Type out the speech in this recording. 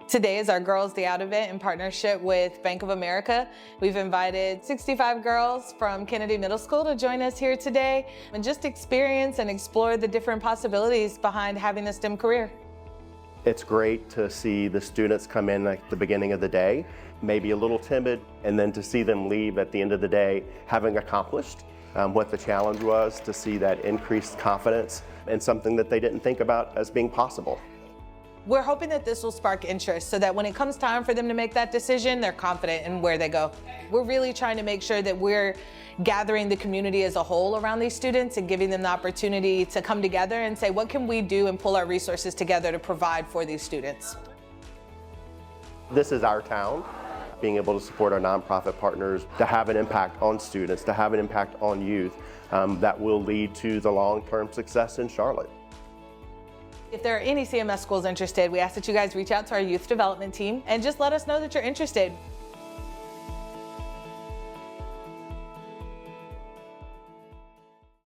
Today is our Girls Day Out event in partnership with Bank of America. We've invited 65 girls from Kennedy Middle School to join us here today and just experience and explore the different possibilities behind having a STEM career. It's great to see the students come in at the beginning of the day, maybe a little timid, and then to see them leave at the end of the day having accomplished what the challenge was, to see that increased confidence and something that they didn't think about as being possible. We're hoping that this will spark interest so that when it comes time for them to make that decision, they're confident in where they go. We're really trying to make sure that we're gathering the community as a whole around these students and giving them the opportunity to come together and say, what can we do and pull our resources together to provide for these students? This is our town. Being able to support our nonprofit partners, to have an impact on students, to have an impact on youth, that will lead to the long-term success in Charlotte. If there are any CMS schools interested, we ask that you guys reach out to our youth development team and just let us know that you're interested.